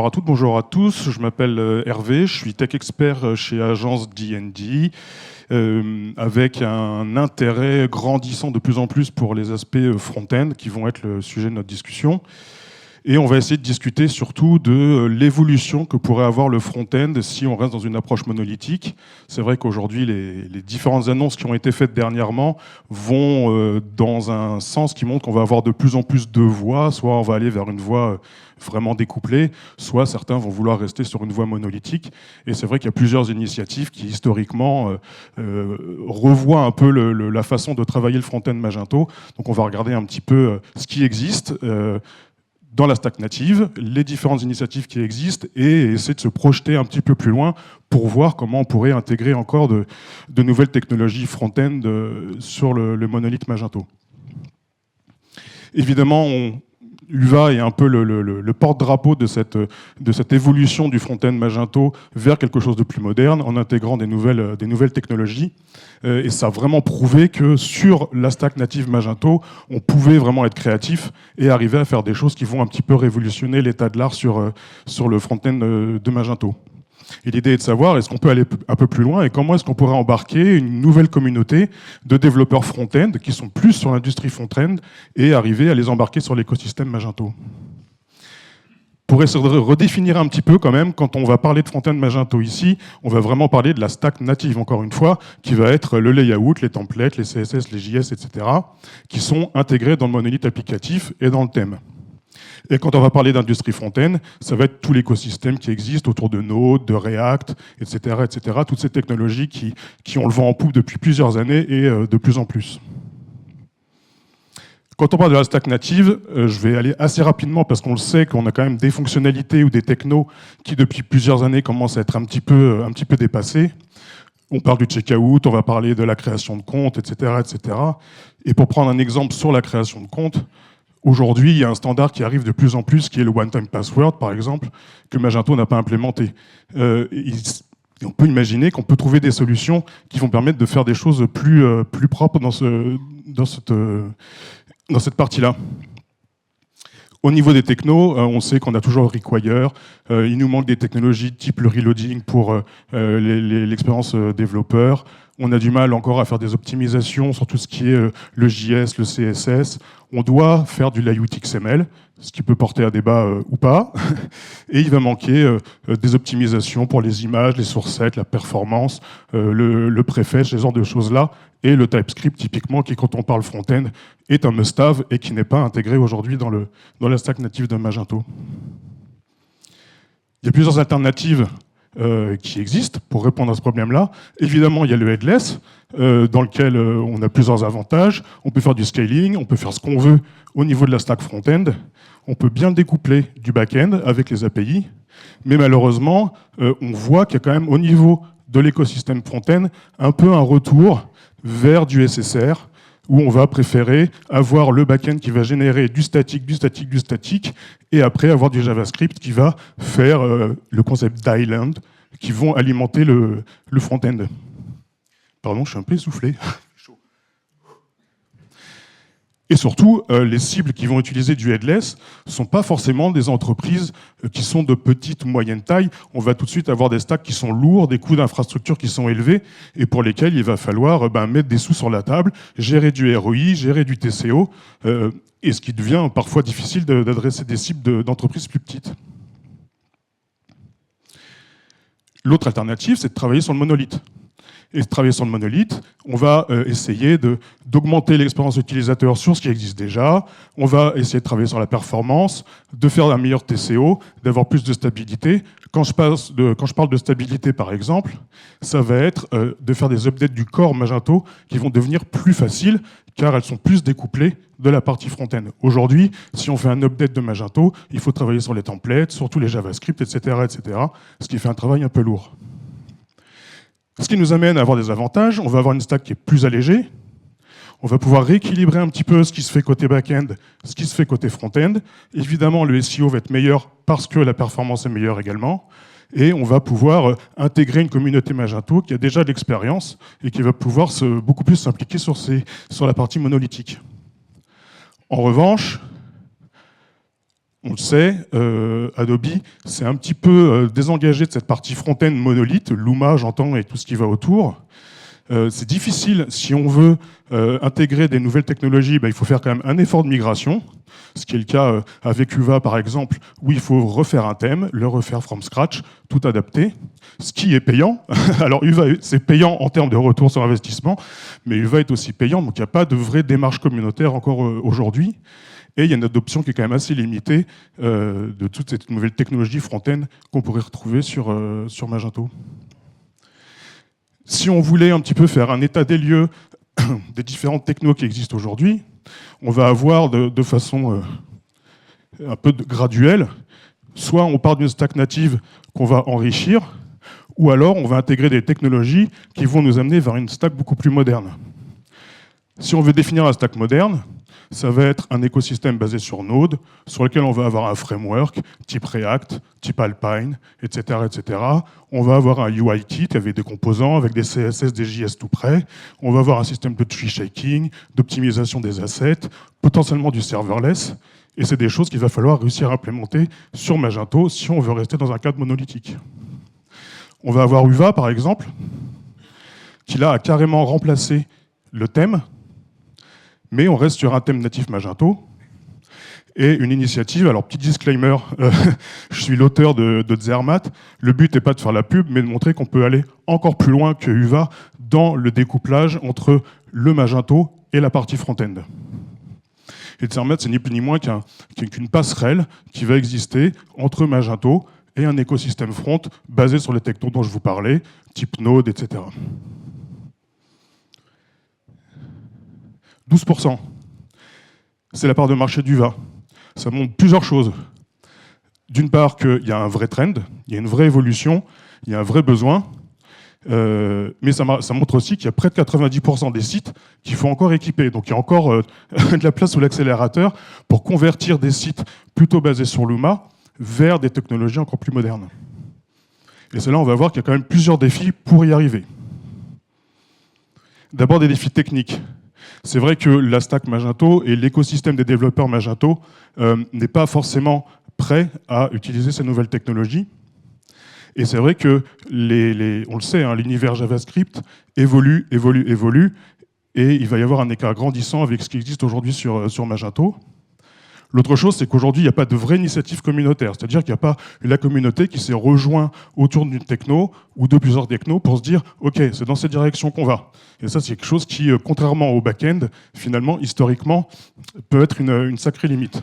Bonjour à toutes, bonjour à tous. Je m'appelle Hervé, je suis tech expert chez Agence D&D, avec un intérêt grandissant de plus en plus pour les aspects front-end qui vont être le sujet de notre discussion. Et on va essayer de discuter surtout de l'évolution que pourrait avoir le front-end si on reste dans une approche monolithique. C'est vrai qu'aujourd'hui, les différentes annonces qui ont été faites dernièrement vont dans un sens qui montre qu'on va avoir de plus en plus de voies. Soit on va aller vers une voie vraiment découplée, soit certains vont vouloir rester sur une voie monolithique. Et c'est vrai qu'il y a plusieurs initiatives qui, historiquement, revoient un peu la façon de travailler le front-end Magento. Donc on va regarder un petit peu ce qui existe dans la stack native, les différentes initiatives qui existent et essayer de se projeter un petit peu plus loin pour voir comment on pourrait intégrer encore de nouvelles technologies front-end sur le monolithe Magento. Évidemment, UVA est un peu le porte-drapeau de cette évolution du front-end Magento vers quelque chose de plus moderne en intégrant des nouvelles technologies. Et ça a vraiment prouvé que sur la stack native Magento, on pouvait vraiment être créatif et arriver à faire des choses qui vont un petit peu révolutionner l'état de l'art sur le front-end de Magento. Et l'idée est de savoir, est-ce qu'on peut aller un peu plus loin et comment est-ce qu'on pourrait embarquer une nouvelle communauté de développeurs front-end qui sont plus sur l'industrie front-end et arriver à les embarquer sur l'écosystème Magento. Pour essayer de redéfinir un petit peu quand même, quand on va parler de front-end Magento ici, on va vraiment parler de la stack native, encore une fois, qui va être le layout, les templates, les CSS, les JS, etc., qui sont intégrés dans le monolithe applicatif et dans le thème. Et quand on va parler d'industrie front-end, ça va être tout l'écosystème qui existe autour de Node, de React, etc., etc., toutes ces technologies qui ont le vent en poupe depuis plusieurs années et de plus en plus. Quand on parle de la stack native, je vais aller assez rapidement parce qu'on le sait qu'on a quand même des fonctionnalités ou des technos qui depuis plusieurs années commencent à être un petit peu dépassées. On parle du checkout, on va parler de la création de compte, etc., etc. Et pour prendre un exemple sur la création de compte, aujourd'hui, il y a un standard qui arrive de plus en plus, qui est le one-time password, par exemple, que Magento n'a pas implémenté. On peut imaginer qu'on peut trouver des solutions qui vont permettre de faire des choses plus propres dans cette partie-là. Au niveau des technos, on sait qu'on a toujours le require. Il nous manque des technologies type le reloading pour l'expérience développeur. On a du mal encore à faire des optimisations sur tout ce qui est le JS, le CSS. On doit faire du layout XML, ce qui peut porter à débat ou pas. Et il va manquer des optimisations pour les images, les sourcettes, la performance, le préfetch, ce genre de choses-là. Et le TypeScript, typiquement, qui, quand on parle front-end, est un must-have et qui n'est pas intégré aujourd'hui dans la stack native de Magento. Il y a plusieurs alternatives qui existent pour répondre à ce problème-là. Évidemment, il y a le headless, dans lequel on a plusieurs avantages. On peut faire du scaling, on peut faire ce qu'on veut au niveau de la stack front-end. On peut bien découpler du back-end avec les API. Mais malheureusement, on voit qu'il y a quand même au niveau de l'écosystème front-end un peu un retour vers du SSR, où on va préférer avoir le back-end qui va générer du statique, du statique, du statique, et après avoir du JavaScript qui va faire le concept d'island, qui vont alimenter le front-end. Pardon, je suis un peu essoufflé. Et surtout, les cibles qui vont utiliser du headless ne sont pas forcément des entreprises qui sont de petite ou moyenne taille. On va tout de suite avoir des stacks qui sont lourds, des coûts d'infrastructure qui sont élevés, et pour lesquels il va falloir mettre des sous sur la table, gérer du ROI, gérer du TCO, et ce qui devient parfois difficile d'adresser des cibles d'entreprises plus petites. L'autre alternative, c'est de travailler sur le monolithe. Et de travailler sur le monolithe, on va essayer d'augmenter l'expérience utilisateur sur ce qui existe déjà, on va essayer de travailler sur la performance, de faire un meilleur TCO, d'avoir plus de stabilité. Quand je parle de stabilité, par exemple, ça va être de faire des updates du core Magento qui vont devenir plus faciles, car elles sont plus découplées de la partie front-end. Aujourd'hui, si on fait un update de Magento, il faut travailler sur les templates, sur tous les JavaScript, etc., etc., ce qui fait un travail un peu lourd. Ce qui nous amène à avoir des avantages. On va avoir une stack qui est plus allégée. On va pouvoir rééquilibrer un petit peu ce qui se fait côté back-end, ce qui se fait côté front-end. Évidemment, le SEO va être meilleur parce que la performance est meilleure également. Et on va pouvoir intégrer une communauté Magento qui a déjà de l'expérience et qui va pouvoir beaucoup plus s'impliquer sur la partie monolithique. En revanche, On le sait, Adobe s'est un petit peu désengagé de cette partie front-end monolithe, Luma, j'entends, et tout ce qui va autour. C'est difficile, si on veut intégrer des nouvelles technologies, il faut faire quand même un effort de migration, ce qui est le cas avec UVA par exemple, où il faut refaire un thème, le refaire from scratch, tout adapter, ce qui est payant. Alors UVA, c'est payant en termes de retour sur investissement, mais UVA est aussi payant, donc il n'y a pas de vraie démarche communautaire encore aujourd'hui. Et il y a une adoption qui est quand même assez limitée de toutes ces nouvelles technologies front-end qu'on pourrait retrouver sur Magento. Si on voulait un petit peu faire un état des lieux des différentes technos qui existent aujourd'hui, on va avoir de façon un peu graduelle, soit on part d'une stack native qu'on va enrichir, ou alors on va intégrer des technologies qui vont nous amener vers une stack beaucoup plus moderne. Si on veut définir la stack moderne, ça va être un écosystème basé sur Node, sur lequel on va avoir un framework type React, type Alpine, etc., etc. On va avoir un UI kit avec des composants, avec des CSS, des JS tout près. On va avoir un système de tree shaking, d'optimisation des assets, potentiellement du serverless. Et c'est des choses qu'il va falloir réussir à implémenter sur Magento si on veut rester dans un cadre monolithique. On va avoir UVA, par exemple, qui là a carrément remplacé le thème, mais on reste sur un thème natif Magento et une initiative. Alors, petit disclaimer, je suis l'auteur de Zermatt. Le but n'est pas de faire la pub, mais de montrer qu'on peut aller encore plus loin que UVA dans le découplage entre le Magento et la partie front-end. Et Zermatt, c'est ni plus ni moins qu'une passerelle qui va exister entre Magento et un écosystème front basé sur les technos dont je vous parlais, type Node, etc. 12%. C'est la part de marché d'UVA. Ça montre plusieurs choses. D'une part, qu'il y a un vrai trend, il y a une vraie évolution, il y a un vrai besoin, mais ça montre aussi qu'il y a près de 90% des sites qu'il faut encore équiper. Donc il y a encore de la place sous l'accélérateur pour convertir des sites plutôt basés sur Luma vers des technologies encore plus modernes. Et c'est là on va voir qu'il y a quand même plusieurs défis pour y arriver. D'abord des défis techniques. C'est vrai que la stack Magento et l'écosystème des développeurs Magento n'est pas forcément prêt à utiliser ces nouvelles technologies. Et c'est vrai que, on le sait, l'univers JavaScript évolue, et il va y avoir un écart grandissant avec ce qui existe aujourd'hui sur Magento. L'autre chose, c'est qu'aujourd'hui, il n'y a pas de vraie initiative communautaire. C'est-à-dire qu'il n'y a pas la communauté qui s'est rejointe autour d'une techno ou de plusieurs technos pour se dire « Ok, c'est dans cette direction qu'on va ». Et ça, c'est quelque chose qui, contrairement au back-end, finalement, historiquement, peut être une sacrée limite.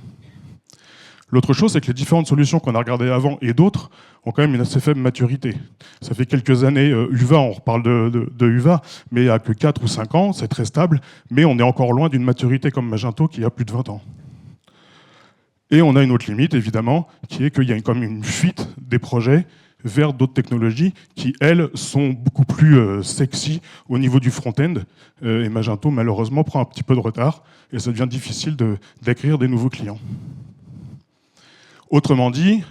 L'autre chose, c'est que les différentes solutions qu'on a regardées avant et d'autres ont quand même une assez faible maturité. Ça fait quelques années, UVA, on reparle de UVA, mais il n'y a que 4 ou 5 ans, c'est très stable, mais on est encore loin d'une maturité comme Magento qui a plus de 20 ans. Et on a une autre limite, évidemment, qui est qu'il y a comme une fuite des projets vers d'autres technologies qui, elles, sont beaucoup plus sexy au niveau du front-end. Et Magento, malheureusement, prend un petit peu de retard et ça devient difficile d'acquérir des nouveaux clients. Autrement dit,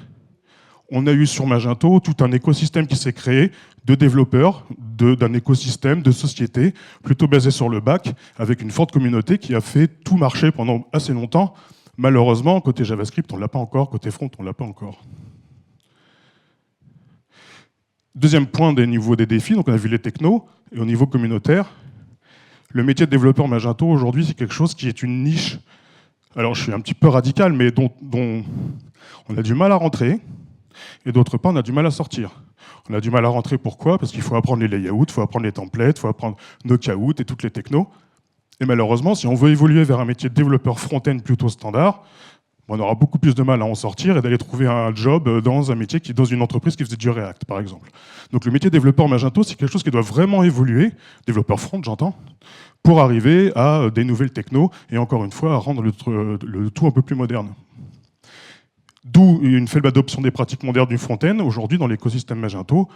on a eu sur Magento tout un écosystème qui s'est créé de développeurs, d'un écosystème, de sociétés, plutôt basé sur le back, avec une forte communauté qui a fait tout marcher pendant assez longtemps. Malheureusement, côté JavaScript, on ne l'a pas encore, côté front, on ne l'a pas encore. Deuxième point des niveaux des défis, donc on a vu les technos, et au niveau communautaire, le métier de développeur Magento aujourd'hui, c'est quelque chose qui est une niche. Alors je suis un petit peu radical, mais dont on a du mal à rentrer, et d'autre part, on a du mal à sortir. On a du mal à rentrer, pourquoi? Parce qu'il faut apprendre les layouts, il faut apprendre les templates, il faut apprendre Knockout et toutes les technos. Et malheureusement, si on veut évoluer vers un métier de développeur front-end plutôt standard, on aura beaucoup plus de mal à en sortir et d'aller trouver un job dans un métier dans une entreprise qui faisait du React, par exemple. Donc le métier de développeur Magento, c'est quelque chose qui doit vraiment évoluer, développeur front, j'entends, pour arriver à des nouvelles technos et encore une fois à rendre le tout un peu plus moderne. D'où une faible adoption des pratiques modernes du front-end aujourd'hui dans l'écosystème Magento.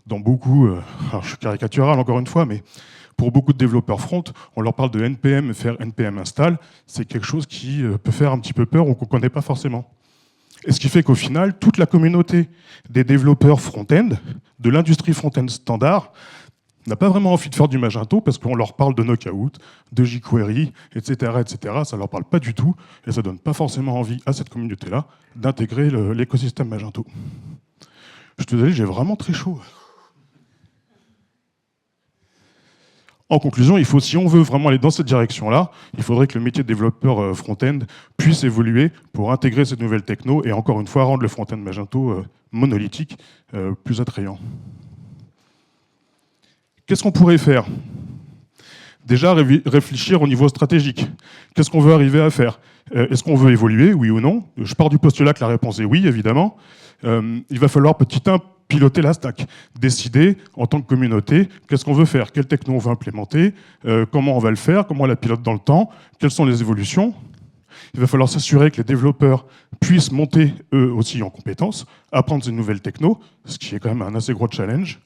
Dans beaucoup, alors je suis caricatural encore une fois, mais pour beaucoup de développeurs front, on leur parle de NPM, faire NPM install, c'est quelque chose qui peut faire un petit peu peur ou qu'on ne connaît pas forcément. Et ce qui fait qu'au final, toute la communauté des développeurs front-end, de l'industrie front-end standard, n'a pas vraiment envie de faire du Magento parce qu'on leur parle de Knockout, de jQuery, etc., etc. Ça ne leur parle pas du tout et ça ne donne pas forcément envie à cette communauté-là d'intégrer l'écosystème Magento. Je te dis, j'ai vraiment très chaud. En conclusion, si on veut vraiment aller dans cette direction-là, il faudrait que le métier de développeur front-end puisse évoluer pour intégrer cette nouvelle techno et encore une fois rendre le front-end Magento monolithique, plus attrayant. Qu'est-ce qu'on pourrait faire? Déjà, réfléchir au niveau stratégique. Qu'est-ce qu'on veut arriver à faire? Est-ce qu'on veut évoluer, oui ou non? Je pars du postulat que la réponse est oui, évidemment. Il va falloir petit 1 piloter la stack, décider en tant que communauté qu'est-ce qu'on veut faire, quelle techno on veut implémenter, comment on va le faire, comment on la pilote dans le temps, quelles sont les évolutions. Il va falloir s'assurer que les développeurs puissent monter eux aussi en compétences, apprendre ces nouvelles technos, ce qui est quand même un assez gros challenge,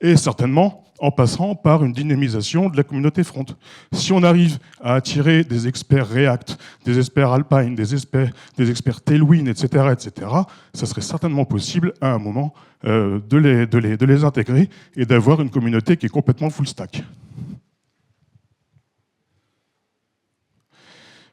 et certainement en passant par une dynamisation de la communauté front. Si on arrive à attirer des experts React, des experts Alpine, des experts Tailwind, etc., ça serait certainement possible à un moment de les intégrer et d'avoir une communauté qui est complètement full stack.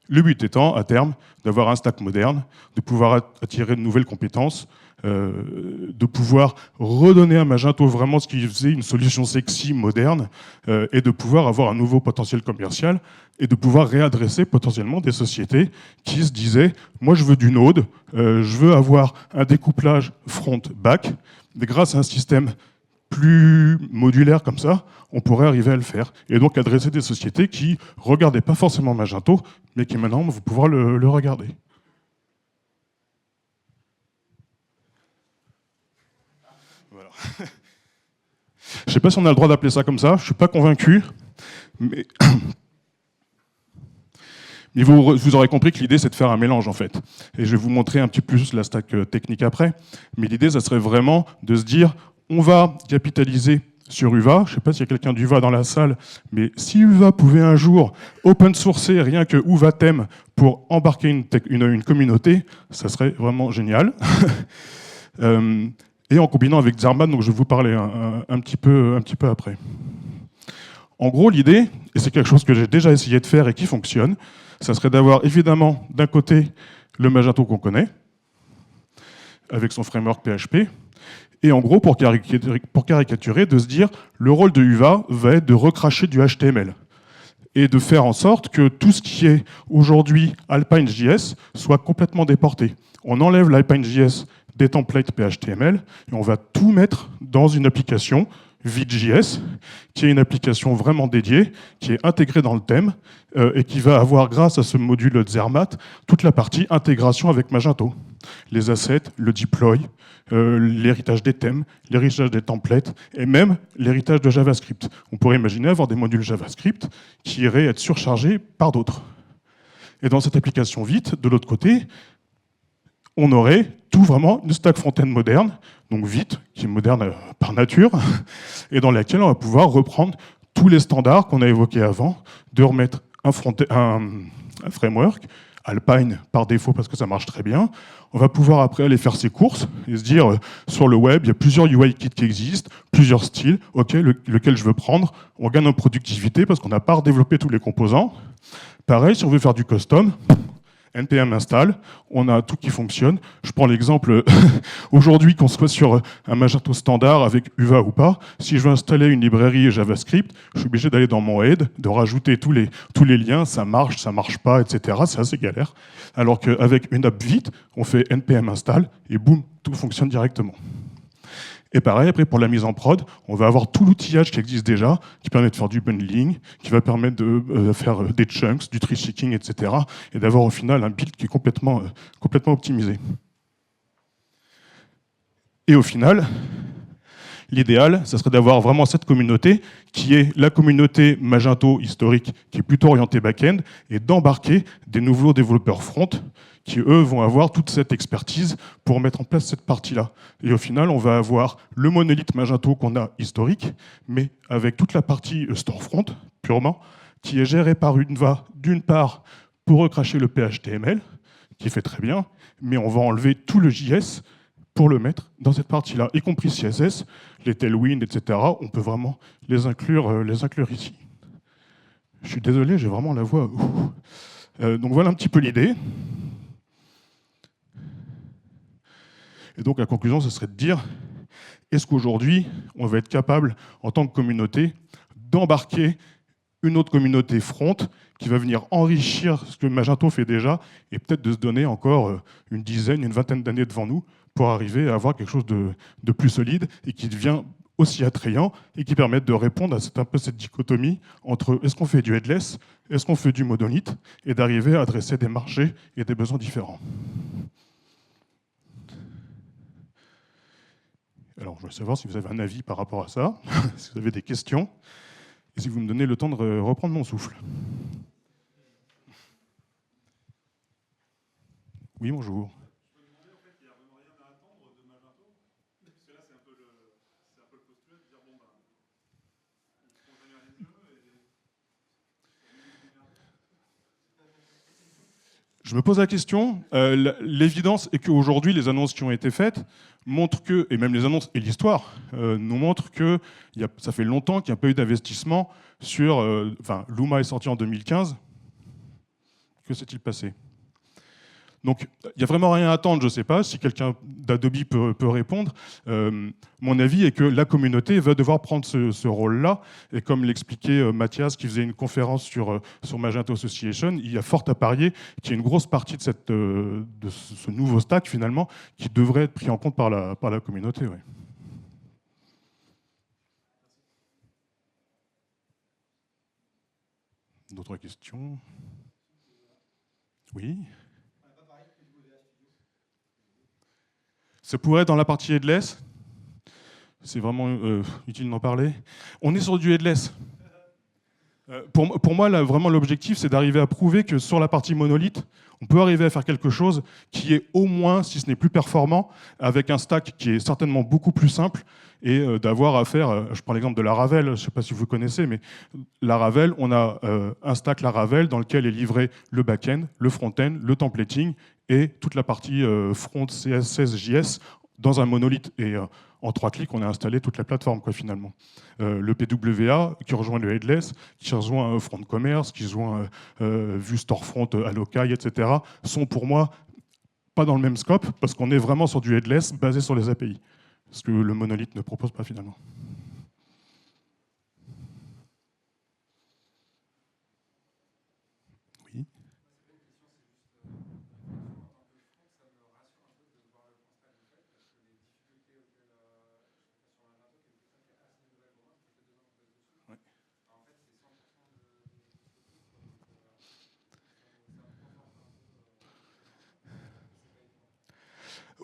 Le but étant, à terme, d'avoir un stack moderne, de pouvoir attirer de nouvelles compétences, de pouvoir redonner à Magento vraiment ce qui faisait une solution sexy, moderne, et de pouvoir avoir un nouveau potentiel commercial, et de pouvoir réadresser potentiellement des sociétés qui se disaient « moi je veux du Node, je veux avoir un découplage front-back », mais grâce à un système plus modulaire comme ça, on pourrait arriver à le faire. Et donc adresser des sociétés qui ne regardaient pas forcément Magento, mais qui maintenant vont pouvoir le regarder. Voilà. Je ne sais pas si on a le droit d'appeler ça comme ça, je ne suis pas convaincu, mais vous aurez compris que l'idée, c'est de faire un mélange, en fait. Et je vais vous montrer un petit peu plus la stack technique après. Mais l'idée, ça serait vraiment de se dire, on va capitaliser sur UVA. Je ne sais pas s'il y a quelqu'un d'UVA dans la salle, mais si UVA pouvait un jour open sourcer rien que UVA-Theme pour embarquer une communauté, ça serait vraiment génial. Et en combinant avec Zerman, donc je vais vous parler un petit peu après. En gros, l'idée, et c'est quelque chose que j'ai déjà essayé de faire et qui fonctionne, ça serait d'avoir évidemment d'un côté le Magento qu'on connaît, avec son framework PHP, et en gros, pour caricaturer, de se dire, le rôle de UVA va être de recracher du HTML et de faire en sorte que tout ce qui est aujourd'hui Alpine.js soit complètement déporté. On enlève l'Alpine.js des templates PHTML et on va tout mettre dans une application Vite.js, qui est une application vraiment dédiée, qui est intégrée dans le thème et qui va avoir, grâce à ce module Zermat, toute la partie intégration avec Magento. Les assets, le deploy, l'héritage des thèmes, l'héritage des templates et même l'héritage de JavaScript. On pourrait imaginer avoir des modules JavaScript qui iraient être surchargés par d'autres. Et dans cette application Vite, de l'autre côté, on aurait tout vraiment une stack front-end moderne, donc Vite, qui est moderne par nature, et dans laquelle on va pouvoir reprendre tous les standards qu'on a évoqués avant, de remettre un framework, Alpine par défaut parce que ça marche très bien. On va pouvoir après aller faire ses courses et se dire, sur le web, il y a plusieurs UI kits qui existent, plusieurs styles, ok, lequel je veux prendre. On gagne en productivité parce qu'on n'a pas redéveloppé tous les composants. Pareil, si on veut faire du custom, npm install, on a tout qui fonctionne. Je prends l'exemple aujourd'hui qu'on soit sur un Magento standard avec UVA ou pas. Si je veux installer une librairie JavaScript, je suis obligé d'aller dans mon head, de rajouter tous les liens, ça marche pas, etc. C'est assez galère. Alors qu'avec une app Vite, on fait npm install et boum, tout fonctionne directement. Et pareil, après, pour la mise en prod, on va avoir tout l'outillage qui existe déjà, qui permet de faire du bundling, qui va permettre de faire des chunks, du tree checking, etc. et d'avoir au final un build qui est complètement optimisé. Et au final, l'idéal, ça serait d'avoir vraiment cette communauté qui est la communauté Magento historique, qui est plutôt orientée back-end, et d'embarquer des nouveaux développeurs front qui, eux, vont avoir toute cette expertise pour mettre en place cette partie-là. Et au final, on va avoir le monolithe Magento qu'on a historique, mais avec toute la partie storefront, purement, qui est gérée par UVA, d'une part, pour recracher le PHTML, qui fait très bien, mais on va enlever tout le JS pour le mettre dans cette partie-là, y compris CSS, les Tailwind, etc. On peut vraiment les inclure ici. Je suis désolé, j'ai vraiment la voix. Donc voilà un petit peu l'idée. Et donc la conclusion, ce serait de dire, est-ce qu'aujourd'hui, on va être capable, en tant que communauté, d'embarquer une autre communauté front qui va venir enrichir ce que Magento fait déjà et peut-être de se donner encore une dizaine, une vingtaine d'années devant nous pour arriver à avoir quelque chose de plus solide et qui devient aussi attrayant et qui permette de répondre à un peu cette dichotomie entre est-ce qu'on fait du headless, est-ce qu'on fait du monolithe, et d'arriver à adresser des marchés et des besoins différents. Alors, je veux savoir si vous avez un avis par rapport à ça, si vous avez des questions, et si vous me donnez le temps de reprendre mon souffle. Oui, bonjour. Je peux demander, en fait, il n'y a vraiment rien à attendre de Magento? Parce que là, c'est un peu le postulat de dire, bon, bah, ils font jamais rien de mieux, et... Je me pose la question. L'évidence est qu'aujourd'hui, les annonces qui ont été faites montrent que, et même les annonces et l'histoire, nous montrent que ça fait longtemps qu'il n'y a pas eu d'investissement sur... Enfin, Luma est sorti en 2015. Que s'est-il passé? Donc, il n'y a vraiment rien à attendre, je ne sais pas, si quelqu'un d'Adobe peut répondre. Mon avis est que la communauté va devoir prendre ce rôle-là, et comme l'expliquait Mathias, qui faisait une conférence sur Magento Association, il y a fort à parier qu'il y a une grosse partie de ce nouveau stack, finalement, qui devrait être pris en compte par la communauté. Ouais. D'autres questions? Oui. Ça pourrait être dans la partie headless. C'est vraiment utile d'en parler. On est sur du headless. Pour moi, là, vraiment, l'objectif, c'est d'arriver à prouver que sur la partie monolithe, on peut arriver à faire quelque chose qui est au moins, si ce n'est plus performant, avec un stack qui est certainement beaucoup plus simple et d'avoir à faire, je prends l'exemple de Laravel, je ne sais pas si vous connaissez, mais Laravel, on a un stack Laravel dans lequel est livré le back-end, le front-end, le templating et toute la partie front CSS, JS dans un monolithe. Et en 3 clics, on a installé toute la plateforme, quoi, finalement. Le PWA, qui rejoint le headless, qui rejoint Front Commerce, qui rejoint Vue Storefront, Alokai, etc., sont pour moi pas dans le même scope, parce qu'on est vraiment sur du headless basé sur les API. Ce que le monolithe ne propose pas, finalement. Oui.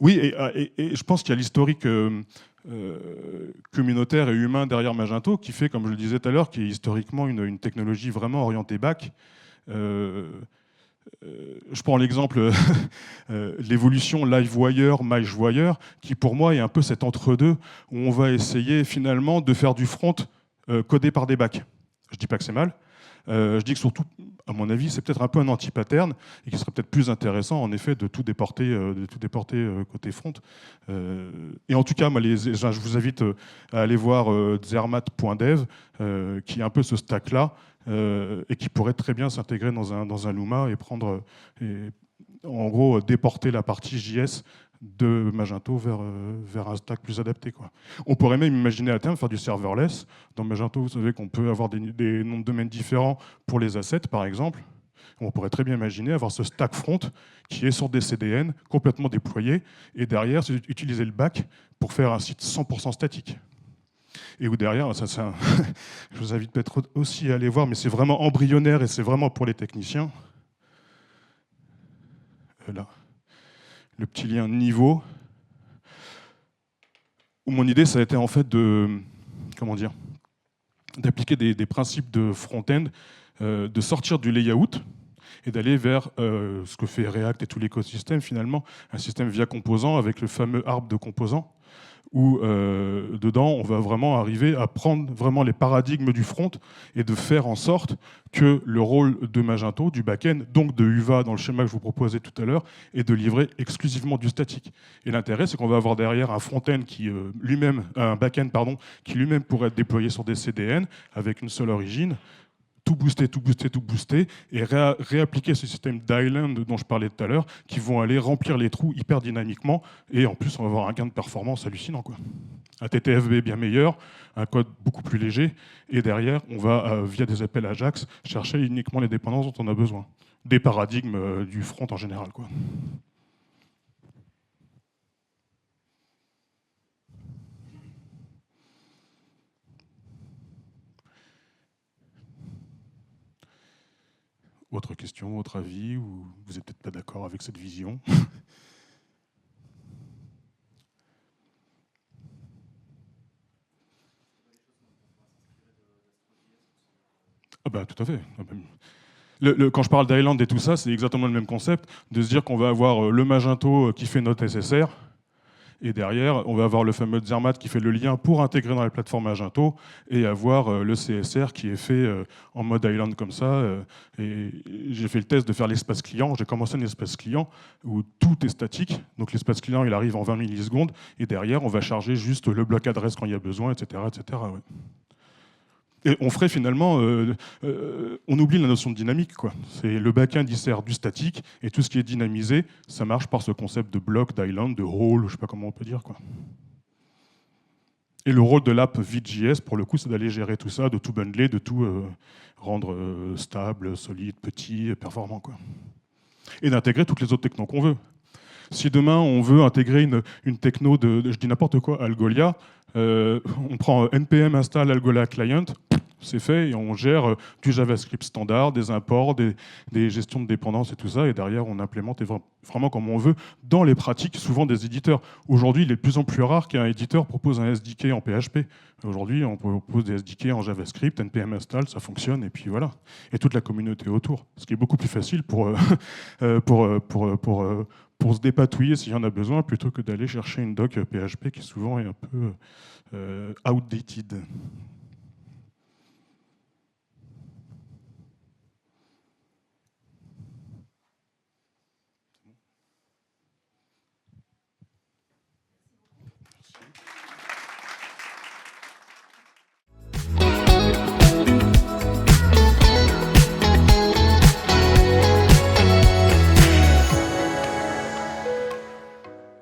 Oui, et je pense qu'il y a l'historique communautaire et humain derrière Magento qui fait, comme je le disais tout à l'heure, qui est historiquement une technologie vraiment orientée back. Je prends l'exemple l'évolution LiveWire, MeshWire, qui pour moi est un peu cet entre-deux où on va essayer finalement de faire du front codé par des backs. Je ne dis pas que c'est mal. Je dis que surtout, à mon avis, c'est peut-être un peu un anti-pattern et qu'il serait peut-être plus intéressant, en effet, de tout déporter côté front. Et en tout cas, moi, je vous invite à aller voir zermat.dev, qui est un peu ce stack-là, et qui pourrait très bien s'intégrer dans un Luma et prendre, en gros, déporter la partie JS de Magento vers un stack plus adapté, quoi. On pourrait même imaginer à terme faire du serverless. Dans Magento, vous savez qu'on peut avoir des noms de domaines différents pour les assets, par exemple. On pourrait très bien imaginer avoir ce stack front qui est sur des CDN complètement déployé, et derrière, utiliser le back pour faire un site 100% statique. Et où derrière, je vous invite peut-être aussi à aller voir, mais c'est vraiment embryonnaire et c'est vraiment pour les techniciens. Là. Le petit lien niveau, où mon idée, ça a été en fait d'appliquer des principes de front-end, de sortir du layout et d'aller vers ce que fait React et tout l'écosystème finalement, un système via composants avec le fameux arbre de composants, où dedans, on va vraiment arriver à prendre vraiment les paradigmes du front et de faire en sorte que le rôle de Magento, du back-end, donc de UVA dans le schéma que je vous proposais tout à l'heure, est de livrer exclusivement du statique. Et l'intérêt, c'est qu'on va avoir derrière un front-end qui lui-même, un back-end pardon, qui lui-même pourrait être déployé sur des CDN avec une seule origine, tout booster, tout booster, tout booster, et réappliquer ce système d'island dont je parlais tout à l'heure, qui vont aller remplir les trous hyper dynamiquement, et en plus on va avoir un gain de performance hallucinant, quoi. Un TTFB bien meilleur, un code beaucoup plus léger, et derrière on va, via des appels Ajax, chercher uniquement les dépendances dont on a besoin. Des paradigmes du front en général, quoi. Autre question, autre avis, ou vous n'êtes peut-être pas d'accord avec cette vision? Ah bah tout à fait. Ah bah, quand je parle d'Island et tout ça, c'est exactement le même concept, de se dire qu'on va avoir le Magento qui fait notre SSR, et derrière, on va avoir le fameux Zermatt qui fait le lien pour intégrer dans les plateformes Magento, et avoir le CSR qui est fait en mode Island comme ça. Et j'ai fait le test de faire l'espace client. J'ai commencé un espace client où tout est statique. Donc l'espace client, il arrive en 20 millisecondes, et derrière, on va charger juste le bloc adresse quand il y a besoin, etc. etc. Ouais. Et on ferait finalement, on oublie la notion de dynamique, quoi. C'est le back-end, il sert du statique, et tout ce qui est dynamisé, ça marche par ce concept de bloc, d'island, de rôle, je sais pas comment on peut dire, quoi. Et le rôle de l'app Vue.js, pour le coup, c'est d'aller gérer tout ça, de tout bundler, de tout rendre stable, solide, petit, performant, quoi. Et d'intégrer toutes les autres technos qu'on veut. Si demain on veut intégrer une techno je dis n'importe quoi, Algolia, on prend npm install Algolia client, c'est fait, et on gère du JavaScript standard, des imports, des gestions de dépendance et tout ça, et derrière on implémente vraiment comme on veut dans les pratiques souvent des éditeurs. Aujourd'hui, il est de plus en plus rare qu'un éditeur propose un SDK en PHP. Aujourd'hui, on propose des SDK en JavaScript, npm install, ça fonctionne, et puis voilà. Et toute la communauté autour. Ce qui est beaucoup plus facile pour se dépatouiller s'il y en a besoin, plutôt que d'aller chercher une doc PHP qui souvent est un peu outdated.